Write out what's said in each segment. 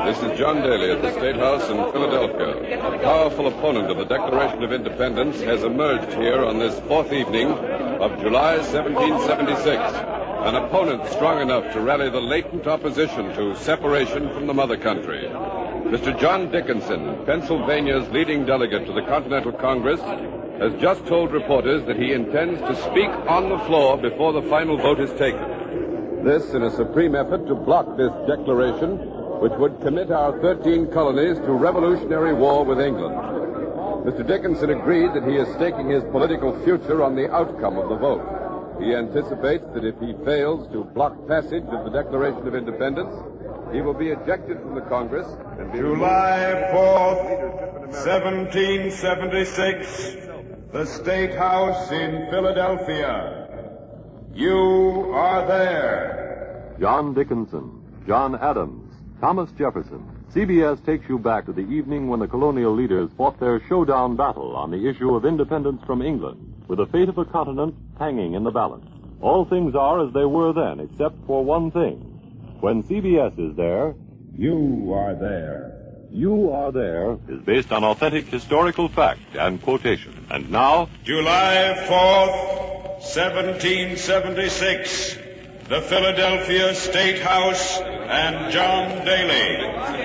This is John Daly at the State House in Philadelphia. A powerful opponent of the Declaration of Independence has emerged here on this fourth evening of July 1776. An opponent strong enough to rally the latent opposition to separation from the mother country. Mr. John Dickinson, Pennsylvania's leading delegate to the Continental Congress, has just told reporters that he intends to speak on the floor before the final vote is taken. This in a supreme effort to block this declaration, which would commit our 13 colonies to revolutionary war with England. Mr. Dickinson agreed that he is staking his political future on the outcome of the vote. He anticipates that if he fails to block passage of the Declaration of Independence, he will be ejected from the Congress and be July 4th, 1776, the State House in Philadelphia. You are there. John Dickinson, John Adams, Thomas Jefferson. CBS takes you back to the evening when the colonial leaders fought their showdown battle on the issue of independence from England, with the fate of a continent hanging in the balance. All things are as they were then, except for one thing. When CBS is there, You are there. You Are There is based on authentic historical fact and quotation. And now, July 4th, 1776, the Philadelphia State House and John Daly.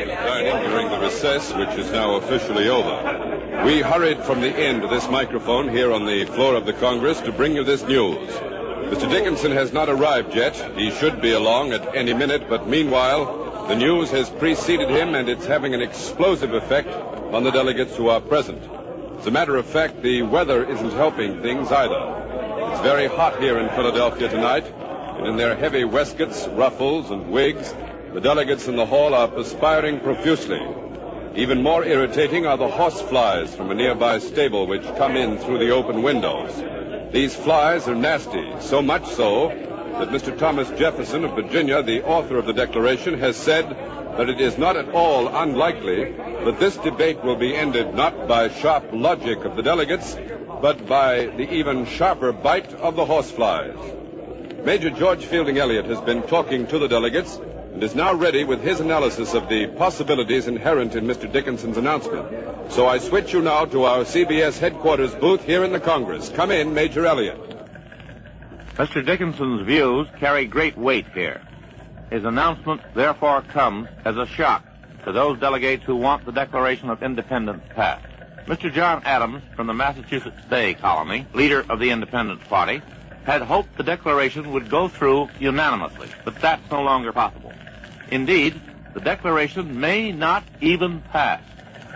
Dining during the recess, which is now officially over. We hurried from the inn to this microphone here on the floor of the Congress to bring you this news. Mr. Dickinson has not arrived yet. He should be along at any minute, but meanwhile, the news has preceded him, and it's having an explosive effect on the delegates who are present. As a matter of fact, the weather isn't helping things either. It's very hot here in Philadelphia tonight, and in their heavy waistcoats, ruffles, and wigs, the delegates in the hall are perspiring profusely. Even more irritating are the horse flies from a nearby stable which come in through the open windows. These flies are nasty, so much so that Mr. Thomas Jefferson of Virginia, the author of the Declaration, has said that it is not at all unlikely that this debate will be ended not by sharp logic of the delegates, but by the even sharper bite of the horseflies. Major George Fielding Eliot has been talking to the delegates and is now ready with his analysis of the possibilities inherent in Mr. Dickinson's announcement. So I switch you now to our CBS headquarters booth here in the Congress. Come in, Major Eliot. Mr. Dickinson's views carry great weight here. His announcement therefore comes as a shock to those delegates who want the Declaration of Independence passed. Mr. John Adams from the Massachusetts Bay Colony, leader of the Independence Party, had hoped the Declaration would go through unanimously, but that's no longer possible. Indeed, the Declaration may not even pass.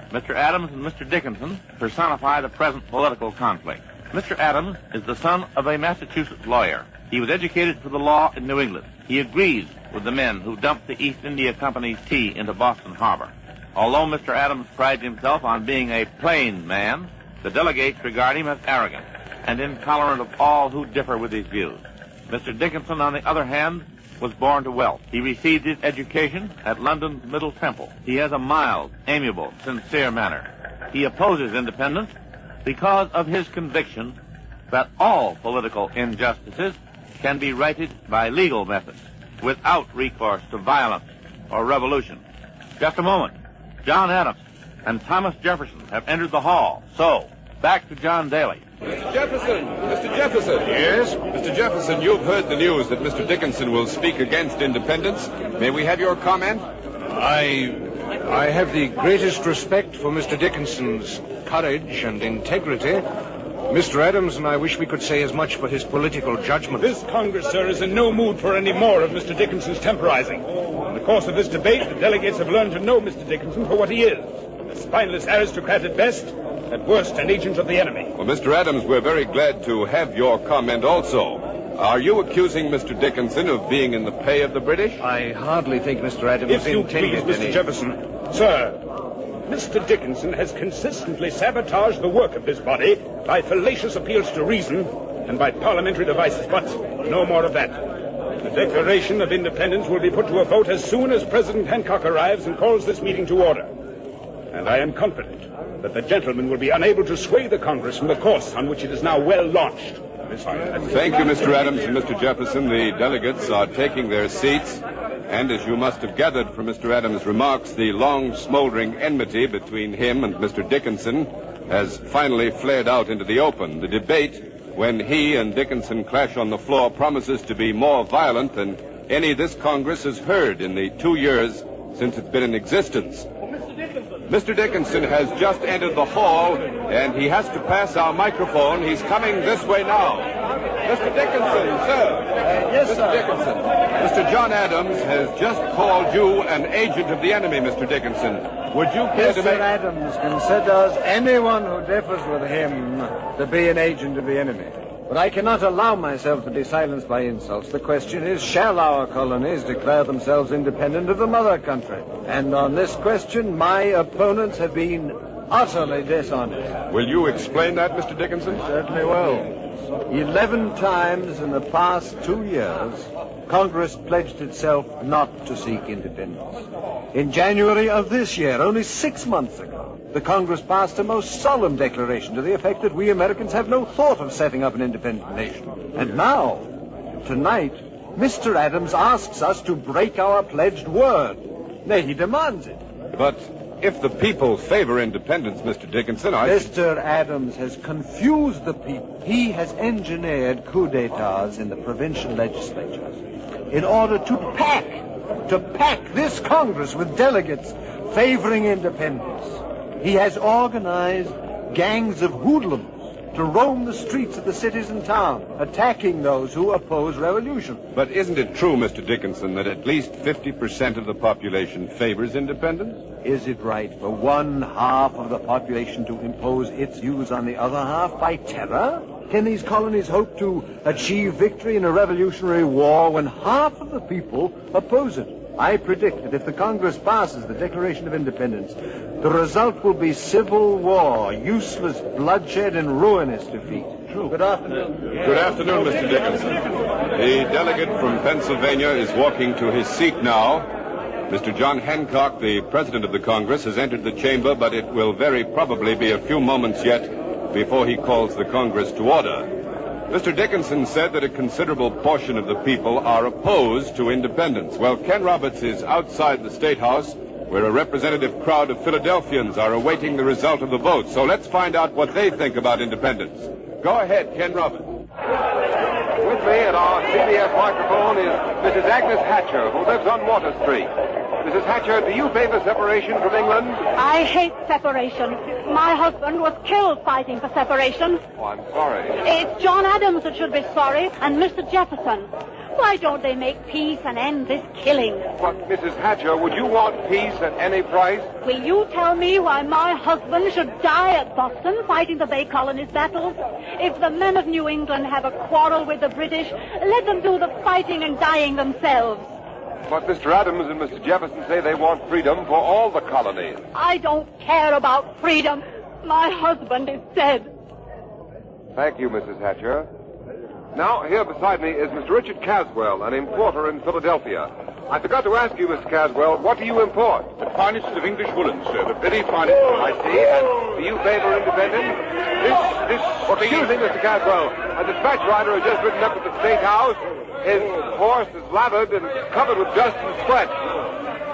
Mr. Adams and Mr. Dickinson personify the present political conflict. Mr. Adams is the son of a Massachusetts lawyer. He was educated for the law in New England. He agrees with the men who dumped the East India Company's tea into Boston Harbor. Although Mr. Adams prides himself on being a plain man, the delegates regard him as arrogant and intolerant of all who differ with his views. Mr. Dickinson, on the other hand, was born to wealth. He received his education at London's Middle Temple. He has a mild, amiable, sincere manner. He opposes independence because of his conviction that all political injustices can be righted by legal methods without recourse to violence or revolution. Just a moment. John Adams and Thomas Jefferson have entered the hall. So, back to John Daly. Mr. Jefferson! Mr. Jefferson! Yes? Mr. Jefferson, you've heard the news that Mr. Dickinson will speak against independence. May we have your comment? I have the greatest respect for Mr. Dickinson's courage and integrity. Mr. Adams and I wish we could say as much for his political judgment. This Congress, sir, is in no mood for any more of Mr. Dickinson's temporizing. In the course of this debate, the delegates have learned to know Mr. Dickinson for what he is. A spineless aristocrat at best, at worst an agent of the enemy. Well, Mr. Adams, we're very glad to have your comment also. Are you accusing Mr. Dickinson of being in the pay of the British? I hardly think Mr. Adams If you intended please, Mr. Jefferson. Sir, Mr. Dickinson has consistently sabotaged the work of this body by fallacious appeals to reason and by parliamentary devices, but no more of that. The Declaration of Independence will be put to a vote as soon as President Hancock arrives and calls this meeting to order. And I am confident that the gentleman will be unable to sway the Congress from the course on which it is now well launched. Thank you, Mr. Adams and Mr. Jefferson. The delegates are taking their seats. And as you must have gathered from Mr. Adams' remarks, the long smoldering enmity between him and Mr. Dickinson has finally flared out into the open. The debate, when he and Dickinson clash on the floor, promises to be more violent than any this Congress has heard in the 2 years since it's been in existence. Mr. Dickinson has just entered the hall, and he has to pass our microphone. He's coming this way now. Mr. Dickinson, sir. Yes, Mr. sir. Dickinson. Mr. John Adams has just called you an agent of the enemy, Mr. Dickinson. Would you care to Mr. make... Adams considers anyone who differs with him to be an agent of the enemy. But I cannot allow myself to be silenced by insults. The question is, shall our colonies declare themselves independent of the mother country? And on this question, my opponents have been utterly dishonest. Will you explain that, Mr. Dickinson? Certainly will. 11 times in the past 2 years, Congress pledged itself not to seek independence. In January of this year, only 6 months ago, the Congress passed a most solemn declaration to the effect that we Americans have no thought of setting up an independent nation. And now, tonight, Mr. Adams asks us to break our pledged word. Nay, he demands it. But if the people favor independence, Mr. Dickinson, Mr. Adams has confused the people. He has engineered coups d'etats in the provincial legislatures in order to pack this Congress with delegates favoring independence. He has organized gangs of hoodlums to roam the streets of the cities and towns, attacking those who oppose revolution. But isn't it true, Mr. Dickinson, that at least 50% of the population favors independence? Is it right for one half of the population to impose its views on the other half by terror? Can these colonies hope to achieve victory in a revolutionary war when half of the people oppose it? I predict that if the Congress passes the Declaration of Independence, the result will be civil war, useless bloodshed, and ruinous defeat. True. Good afternoon. Good afternoon, Mr. Dickinson. The delegate from Pennsylvania is walking to his seat now. Mr. John Hancock, the president of the Congress, has entered the chamber, but it will very probably be a few moments yet before he calls the Congress to order. Mr. Dickinson said that a considerable portion of the people are opposed to independence. Well, Ken Roberts is outside the State House, where a representative crowd of Philadelphians are awaiting the result of the vote. So let's find out what they think about independence. Go ahead, Ken Roberts. With me at our CBS microphone is Mrs. Agnes Hatcher, who lives on Water Street. Mrs. Hatcher, do you favor separation from England? I hate separation. My husband was killed fighting for separation. Oh, I'm sorry. It's John Adams that should be sorry, and Mr. Jefferson. Why don't they make peace and end this killing? But, Mrs. Hatcher, would you want peace at any price? Will you tell me why my husband should die at Boston fighting the Bay Colonies battles? If the men of New England have a quarrel with the British, let them do the fighting and dying themselves. But Mr. Adams and Mr. Jefferson say they want freedom for all the colonies. I don't care about freedom. My husband is dead. Thank you, Mrs. Hatcher. Now, here beside me is Mr. Richard Caswell, an importer in Philadelphia. I forgot to ask you, Mr. Caswell, what do you import? The finest of English woolens, sir. The very finest. I see. And do you favor independence? Excuse me, Mr. Caswell. A dispatch rider has just ridden up to the State House. His horse is lathered and covered with dust and sweat.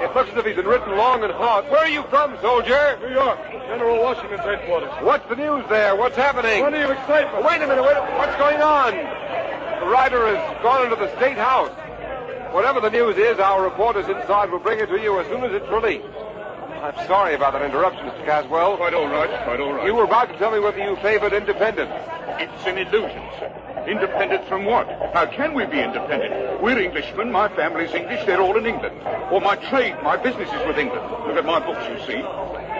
It looks as if he's been ridden long and hard. Where are you from, soldier? New York. General Washington's headquarters. What's the news there? What's happening? Plenty of excitement. Wait a minute. What's going on? The rider has gone into the State House. Whatever the news is, our reporters inside will bring it to you as soon as it's released. I'm sorry about that interruption, Mr. Caswell. Quite all right. Quite all right. You were about to tell me whether you favored independence. It's an illusion, sir. Independent from what? How can we be independent? We're Englishmen. My family's English. They're all in England. Or my trade, my business is with England. Look at my books, you see.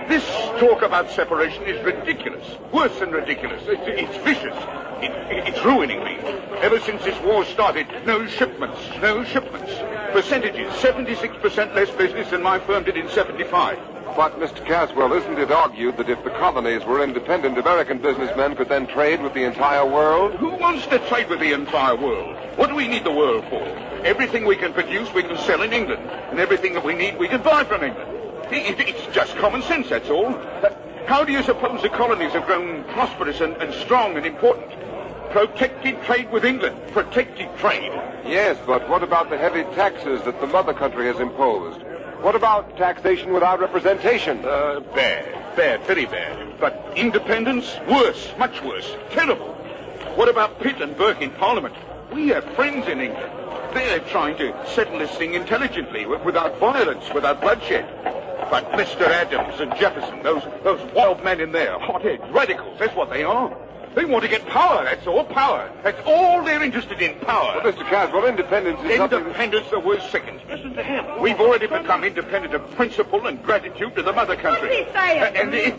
This talk about separation is ridiculous. Worse than ridiculous. It's vicious. It's ruining me. Ever since this war started, no shipments. Percentages, 76% less business than my firm did in 75. But, Mr. Caswell, isn't it argued that if the colonies were independent, American businessmen could then trade with the entire world? Who wants to trade with the entire world? What do we need the world for? Everything we can produce, we can sell in England. And everything that we need, we can buy from England. It's just common sense, that's all. How do you suppose the colonies have grown prosperous and strong and important? protected trade with England. Protected trade. Yes, but what about the heavy taxes that the mother country has imposed? What about taxation without representation? Bad, very bad. But independence, worse, much worse, terrible. What about Pitt and Burke in Parliament? We have friends in England. They're trying to settle this thing intelligently, without violence, without bloodshed. But Mr. Adams and Jefferson, those wild men in there, hotheads, radicals, that's what they are. They want to get power, that's all, power. That's all they're interested in, power. Well, Mr. Caswell, independence is Independence, the word second. Listen to him. We've already become independent of principle and gratitude to the mother country. What did he say? And if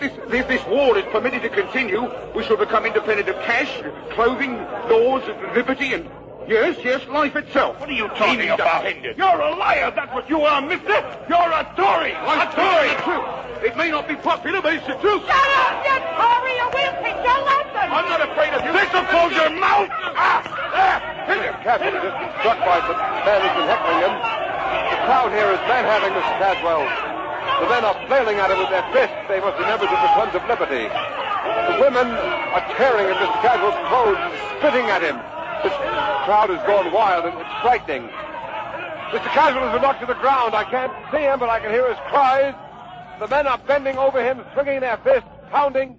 this war is permitted to continue, we shall become independent of cash, clothing, laws, liberty, and... Yes, life itself. What are you talking about? You're a liar, that's what you are, mister. You're a Tory. A Tory. The truth. It may not be popular, but it's the truth. Shut up, you Tory, or we'll teach your lesson. I'm not afraid of you. Close your mouth. Mr. Caswell has just been struck by some man who's been heckling him. The crowd here is manhandling Mr. Caswell. The men are flailing at him with their fists. They must be members of the Sons of Liberty. The women are tearing at Mr. Caswell's clothes and spitting at him. This crowd has gone wild, and it's frightening. Mr. Caswell has been knocked to the ground. I can't see him, but I can hear his cries. The men are bending over him, swinging their fists, pounding.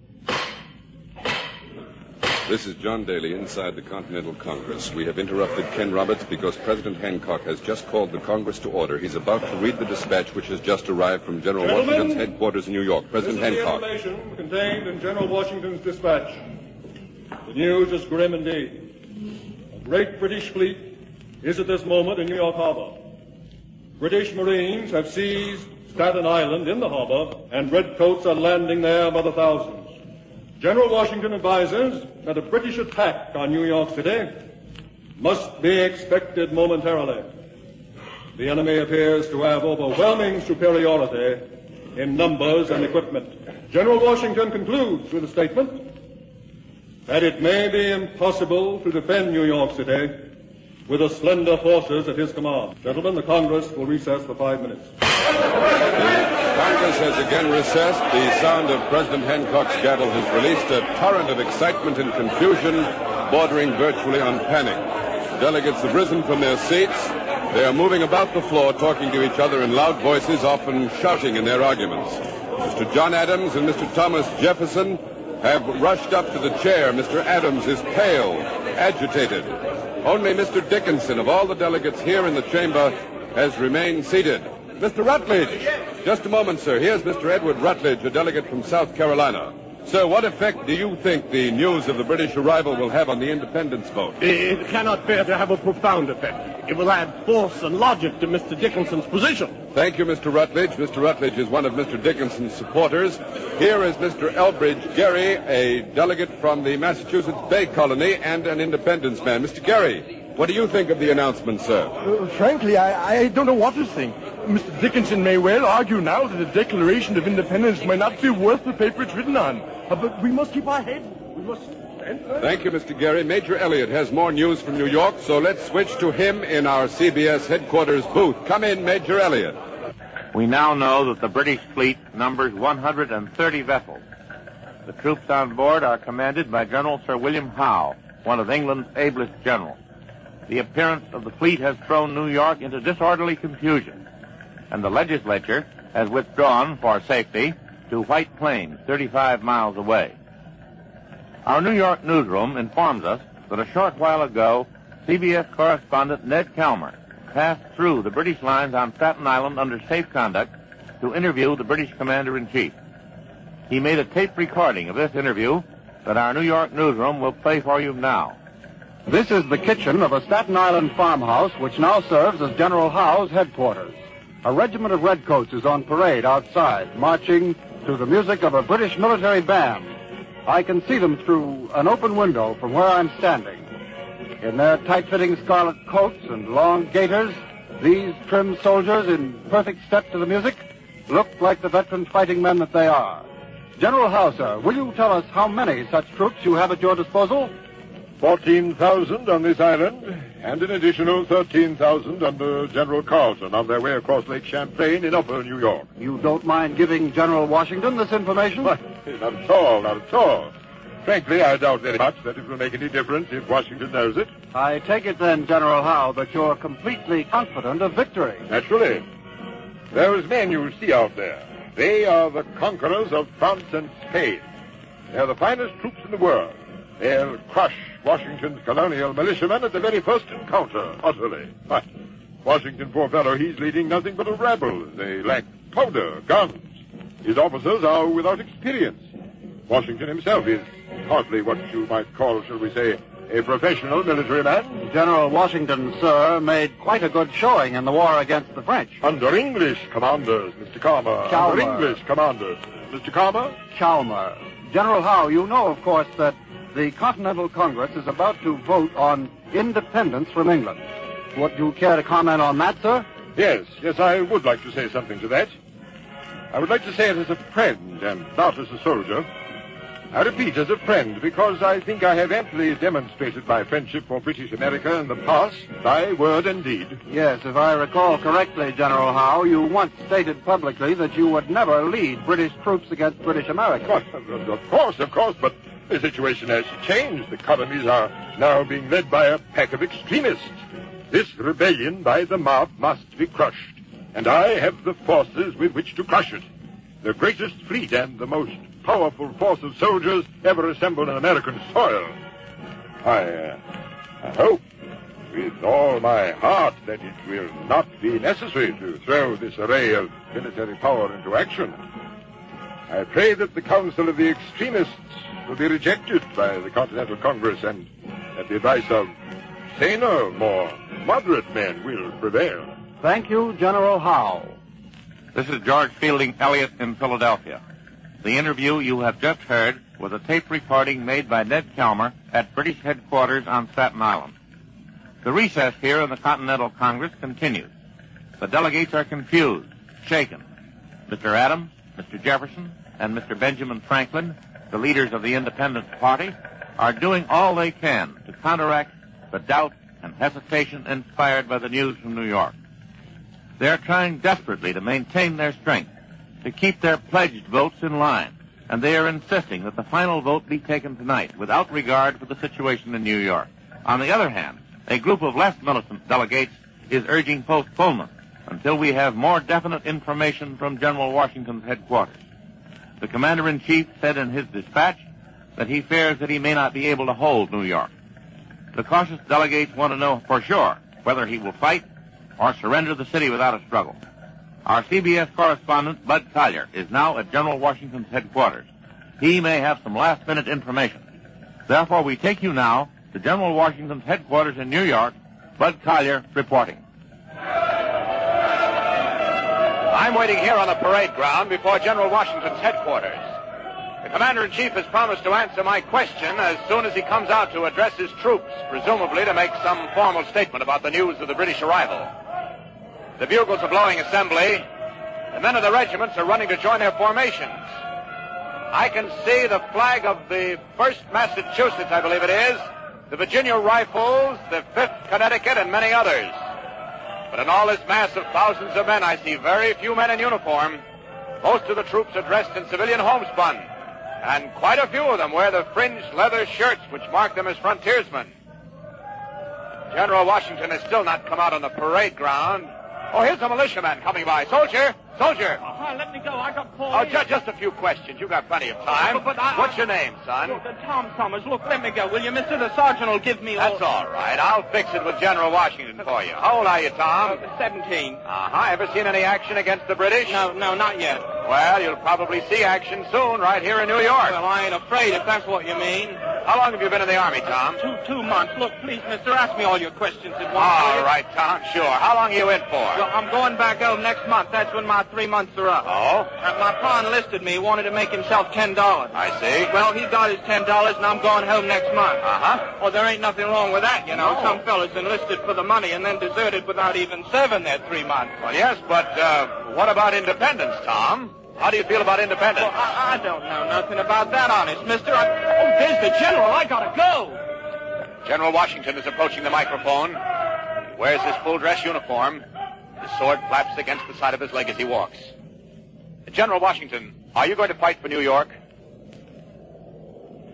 This is John Daly inside the Continental Congress. We have interrupted Ken Roberts because President Hancock has just called the Congress to order. He's about to read the dispatch which has just arrived from General Washington's headquarters in New York. President Hancock. This is the information contained in General Washington's dispatch. The news is grim indeed. A great British fleet is at this moment in New York Harbor. British Marines have seized Staten Island in the harbor, and redcoats are landing there by the thousands. General Washington advises that a British attack on New York City must be expected momentarily. The enemy appears to have overwhelming superiority in numbers and equipment. General Washington concludes with a statement that it may be impossible to defend New York City with the slender forces at his command. Gentlemen, the Congress will recess for 5 minutes. Congress has again recessed. The sound of President Hancock's gavel has released a torrent of excitement and confusion bordering virtually on panic. The delegates have risen from their seats. They are moving about the floor, talking to each other in loud voices, often shouting in their arguments. Mr. John Adams and Mr. Thomas Jefferson have rushed up to the chair. Mr. Adams is pale, agitated. Only Mr. Dickinson, of all the delegates here in the chamber, has remained seated. Mr. Rutledge. Just a moment, sir. Here's Mr. Edward Rutledge, a delegate from South Carolina. Sir, what effect do you think the news of the British arrival will have on the independence vote? It cannot fail to have a profound effect. It will add force and logic to Mr. Dickinson's position. Thank you, Mr. Rutledge. Mr. Rutledge is one of Mr. Dickinson's supporters. Here is Mr. Elbridge Gerry, a delegate from the Massachusetts Bay Colony and an independence man. Mr. Gerry, what do you think of the announcement, sir? Frankly, I don't know what to think. Mr. Dickinson may well argue now that the Declaration of Independence may not be worth the paper it's written on. But we must keep our head. We must stand firm. Thank you, Mr. Gerry. Major Elliott has more news from New York, so let's switch to him in our CBS headquarters booth. Come in, Major Elliott. We now know that the British fleet numbers 130 vessels. The troops on board are commanded by General Sir William Howe, one of England's ablest generals. The appearance of the fleet has thrown New York into disorderly confusion, and the legislature has withdrawn for safety to White Plains, 35 miles away. Our New York newsroom informs us that a short while ago, CBS correspondent Ned Calmer passed through the British lines on Staten Island under safe conduct to interview the British commander-in-chief. He made a tape recording of this interview that our New York newsroom will play for you now. This is the kitchen of a Staten Island farmhouse which now serves as General Howe's headquarters. A regiment of redcoats is on parade outside, marching to the music of a British military band. I can see them through an open window from where I'm standing. In their tight-fitting scarlet coats and long gaiters, these trim soldiers in perfect step to the music look like the veteran fighting men that they are. General Howe, sir, will you tell us how many such troops you have at your disposal? 14,000 on this island, and an additional 13,000 under General Carleton on their way across Lake Champlain in upper New York. You don't mind giving General Washington this information? Not at all, not at all. Frankly, I doubt very much that it will make any difference if Washington knows it. I take it then, General Howe, that you're completely confident of victory. Naturally. Those men you see out there, they are the conquerors of France and Spain. They're the finest troops in the world. They'll crush Washington's colonial militiamen at the very first encounter, utterly. But Washington, poor fellow, he's leading nothing but a rabble. They lack powder, guns. His officers are without experience. Washington himself is hardly what you might call, shall we say, a professional military man. General Washington, sir, made quite a good showing in the war against the French. Under English commanders, Mr. Calmer. Chalmers. Under English commanders. Mr. Calmer? Chalmers. General Howe, you know, of course, that the Continental Congress is about to vote on independence from England. Would you care to comment on that, sir? Yes, I would like to say something to that. I would like to say it as a friend and not as a soldier. I repeat, as a friend, because I think I have amply demonstrated my friendship for British America in the past, by word and deed. Yes, if I recall correctly, General Howe, you once stated publicly that you would never lead British troops against British America. Of course, but the situation has changed. The colonies are now being led by a pack of extremists. This rebellion by the mob must be crushed, and I have the forces with which to crush it. The greatest fleet and the most powerful force of soldiers ever assembled on American soil. I hope with all my heart that it will not be necessary to throw this array of military power into action. I pray that the counsel of the extremists will be rejected by the Continental Congress and that the advice of saner, more moderate men will prevail. Thank you, General Howe. This is George Fielding Eliot in Philadelphia. The interview you have just heard was a tape recording made by Ned Chalmer at British headquarters on Staten Island. The recess here in the Continental Congress continues. The delegates are confused, shaken. Mr. Adams, Mr. Jefferson, and Mr. Benjamin Franklin, the leaders of the Independence Party, are doing all they can to counteract the doubt and hesitation inspired by the news from New York. They're trying desperately to maintain their strength, to keep their pledged votes in line, and they are insisting that the final vote be taken tonight without regard for the situation in New York. On the other hand, a group of less militant delegates is urging postponement until we have more definite information from General Washington's headquarters. The commander-in-chief said in his dispatch that he fears that he may not be able to hold New York. The cautious delegates want to know for sure whether he will fight or surrender the city without a struggle. Our CBS correspondent, Bud Collier, is now at General Washington's headquarters. He may have some last-minute information. Therefore, we take you now to General Washington's headquarters in New York. Bud Collier reporting. I'm waiting here on the parade ground before General Washington's headquarters. The Commander-in-Chief has promised to answer my question as soon as he comes out to address his troops, presumably to make some formal statement about the news of the British arrival. The bugles are blowing assembly. The men of the regiments are running to join their formations. I can see the flag of the 1st Massachusetts, I believe it is, the Virginia Rifles, the 5th Connecticut, and many others. But in all this mass of thousands of men, I see very few men in uniform. Most of the troops are dressed in civilian homespun, and quite a few of them wear the fringed leather shirts which mark them as frontiersmen. General Washington has still not come out on the parade ground. Oh, here's a militiaman coming by. Soldier! Let me go. I got Paul. Oh, just a few questions. You got plenty of time. What's your name, son? Look, Tom Summers. Look, let me go, will you, mister? The sergeant will give me That's all right. I'll fix it with General Washington for you. How old are you, Tom? 17. Uh-huh. Ever seen any action against the British? No, not yet. Well, you'll probably see action soon right here in New York. Well, I ain't afraid if that's what you mean. How long have you been in the Army, Tom? 2 months. Look, please, mister, ask me all your questions at once. All right, Tom, sure. How long are you in for? Well, I'm going back home next month. That's when my 3 months are up. Oh? My pa enlisted me. He wanted to make himself $10. I see. Well, he got his $10, and I'm going home next month. Uh-huh. Well, there ain't nothing wrong with that, you know. No. Some fellas enlisted for the money and then deserted without even serving their 3 months. Well, yes, but what about independence, Tom? How do you feel about independence? Well, I don't know nothing about that, honest, mister. Oh, there's the general. I gotta go. General Washington is approaching the microphone. He wears his full dress uniform. His sword flaps against the side of his leg as he walks. General Washington, are you going to fight for New York?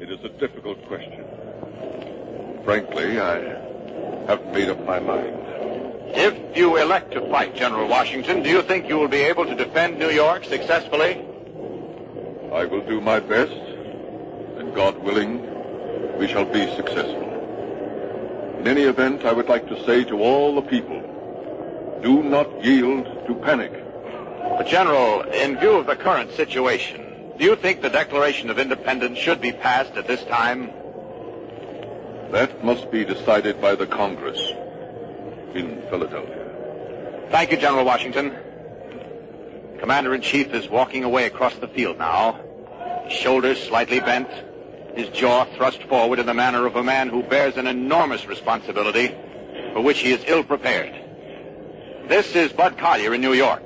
It is a difficult question. Frankly, I haven't made up my mind. If you elect to fight, General Washington, do you think you will be able to defend New York successfully? I will do my best, and God willing, we shall be successful. In any event, I would like to say to all the people, do not yield to panic. But, General, in view of the current situation, do you think the Declaration of Independence should be passed at this time? That must be decided by the Congress in Philadelphia. Thank you, General Washington. Commander-in-Chief is walking away across the field now, his shoulders slightly bent, his jaw thrust forward in the manner of a man who bears an enormous responsibility for which he is ill-prepared. This is Bud Collyer in New York.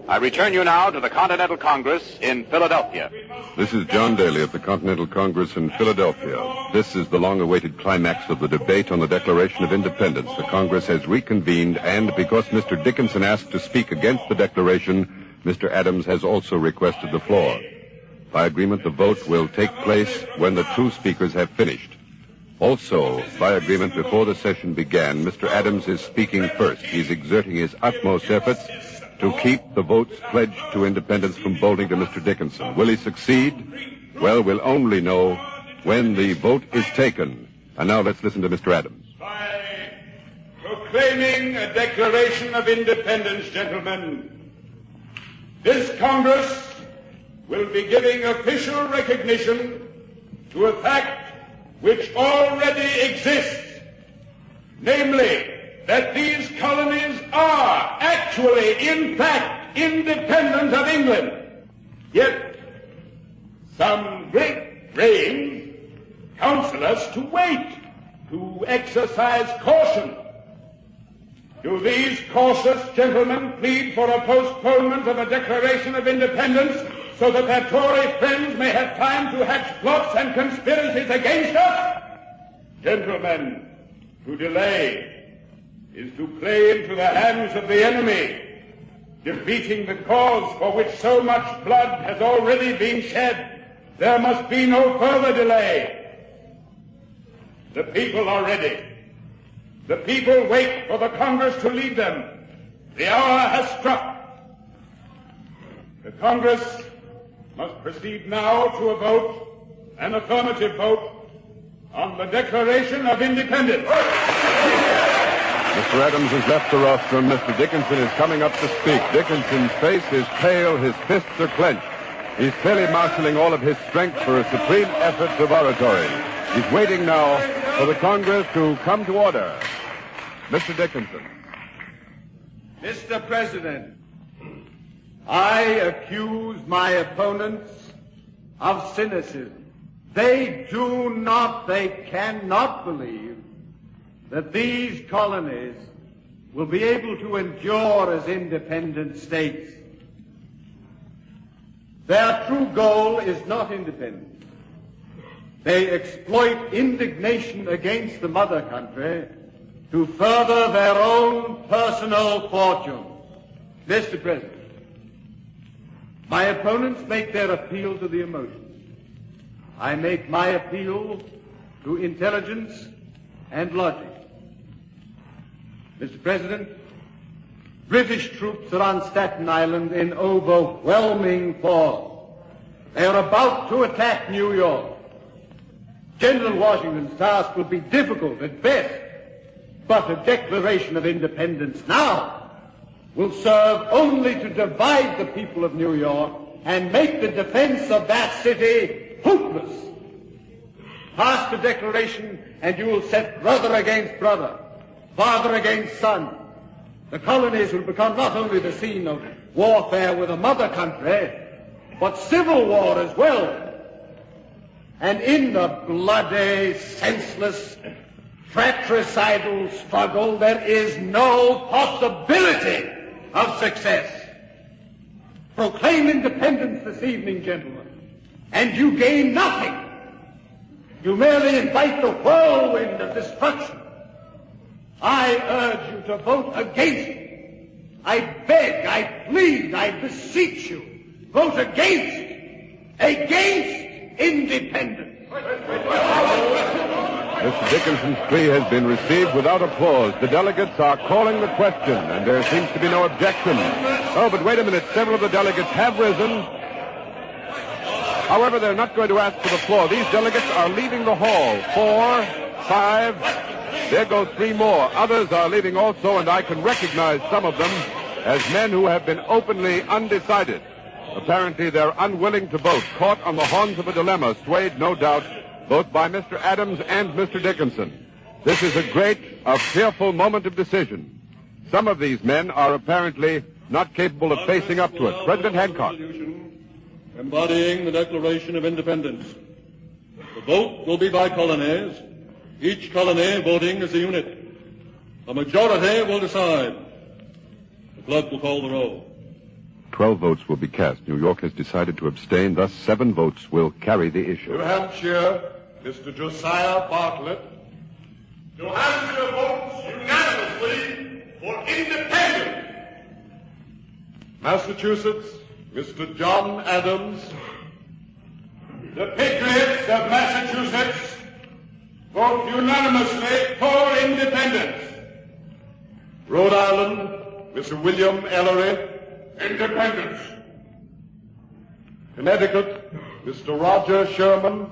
I return you now to the Continental Congress in Philadelphia. This is John Daly at the Continental Congress in Philadelphia. This is the long-awaited climax of the debate on the Declaration of Independence. The Congress has reconvened, and because Mr. Dickinson asked to speak against the Declaration, Mr. Adams has also requested the floor. By agreement, the vote will take place when the two speakers have finished. Also, by agreement, before the session began, Mr. Adams is speaking first. He's exerting his utmost efforts to keep the votes pledged to independence from bolting to Mr. Dickinson. Will he succeed? Well, we'll only know when the vote is taken. And now let's listen to Mr. Adams. By proclaiming a Declaration of Independence, gentlemen, this Congress will be giving official recognition to a fact which already exists, namely that these colonies are actually, in fact, independent of England. Yet, some great brains counsel us to wait, to exercise caution. Do these cautious gentlemen plead for a postponement of a Declaration of Independence so that their Tory friends may have time to hatch plots and conspiracies against us? Gentlemen, to delay is to play into the hands of the enemy, defeating the cause for which so much blood has already been shed. There must be no further delay. The people are ready. The people wait for the Congress to lead them. The hour has struck. The Congress must proceed now to a vote, an affirmative vote, on the Declaration of Independence. Mr. Adams has left the rostrum. Mr. Dickinson is coming up to speak. Dickinson's face is pale. His fists are clenched. He's clearly marshaling all of his strength for a supreme effort of oratory. He's waiting now for the Congress to come to order. Mr. Dickinson. Mr. President, I accuse my opponents of cynicism. They cannot believe that these colonies will be able to endure as independent states. Their true goal is not independence. They exploit indignation against the mother country to further their own personal fortune. Mr. President, my opponents make their appeal to the emotions. I make my appeal to intelligence and logic. Mr. President, British troops are on Staten Island in overwhelming force. They are about to attack New York. General Washington's task will be difficult at best, but a Declaration of Independence now will serve only to divide the people of New York and make the defense of that city hopeless. Pass the Declaration and you will set brother against brother, father against son. The colonies will become not only the scene of warfare with a mother country, but civil war as well. And in the bloody, senseless, fratricidal struggle, there is no possibility of success. Proclaim independence this evening, gentlemen, and you gain nothing. You merely invite the whirlwind of destruction. I urge you to vote against it. I beg, I plead, I beseech you, vote against independence. Mr. Dickinson's plea has been received without applause. The delegates are calling the question, and there seems to be no objection. Oh, but wait a minute. Several of the delegates have risen. However, they're not going to ask for the floor. These delegates are leaving the hall. 4, 5. There go 3 more. Others are leaving also, and I can recognize some of them as men who have been openly undecided. Apparently, they're unwilling to vote, caught on the horns of a dilemma, swayed, no doubt, both by Mr. Adams and Mr. Dickinson. This is a fearful moment of decision. Some of these men are apparently not capable of facing up to it. President Hancock. Embodying the Declaration of Independence. The vote will be by colonies, each colony voting as a unit. A majority will decide. The clerk will call the roll. 12 votes will be cast. New York has decided to abstain. Thus, 7 votes will carry the issue. New Hampshire, Mr. Josiah Bartlett. New Hampshire votes unanimously for independence. Massachusetts, Mr. John Adams. The Patriots of Massachusetts vote unanimously for independence. Rhode Island, Mr. William Ellery. Independence. Connecticut, Mr. Roger Sherman.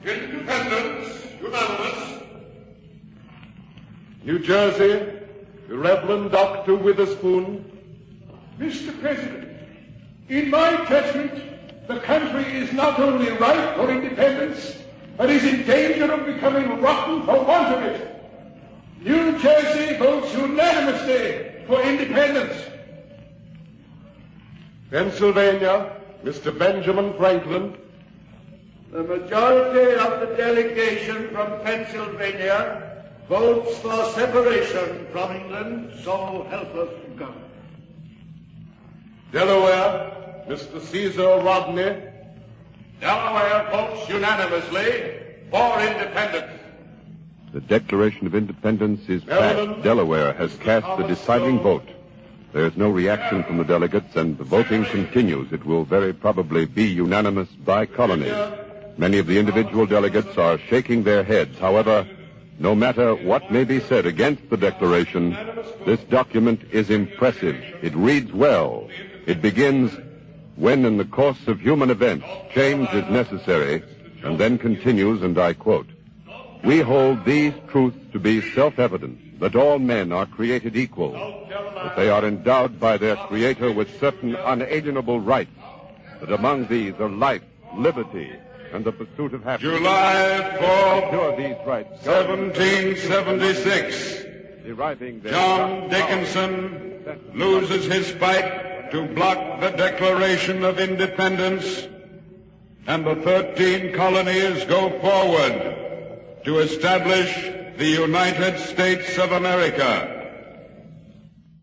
Independence. Unanimous. New Jersey, the Reverend Dr. Witherspoon. Mr. President, in my judgment, the country is not only ripe for independence, but is in danger of becoming rotten for want of it. New Jersey votes unanimously for independence. Pennsylvania, Mr. Benjamin Franklin. The majority of the delegation from Pennsylvania votes for separation from England, so help us God. Delaware, Mr. Caesar Rodney. Delaware votes unanimously for independence. The Declaration of Independence is passed. Delaware has cast the deciding vote. There is no reaction from the delegates, and the voting continues. It will very probably be unanimous by colonies. Many of the individual delegates are shaking their heads. However, no matter what may be said against the Declaration, this document is impressive. It reads well. It begins, when in the course of human events, change is necessary, and then continues, and I quote, "We hold these truths to be self-evident, that all men are created equal, that they are endowed by their Creator with certain unalienable rights, that among these are life, liberty, and the pursuit of happiness." July 4th, these rights, 1776. John Dickinson loses his fight to block the Declaration of Independence, and the 13 colonies go forward to establish the United States of America.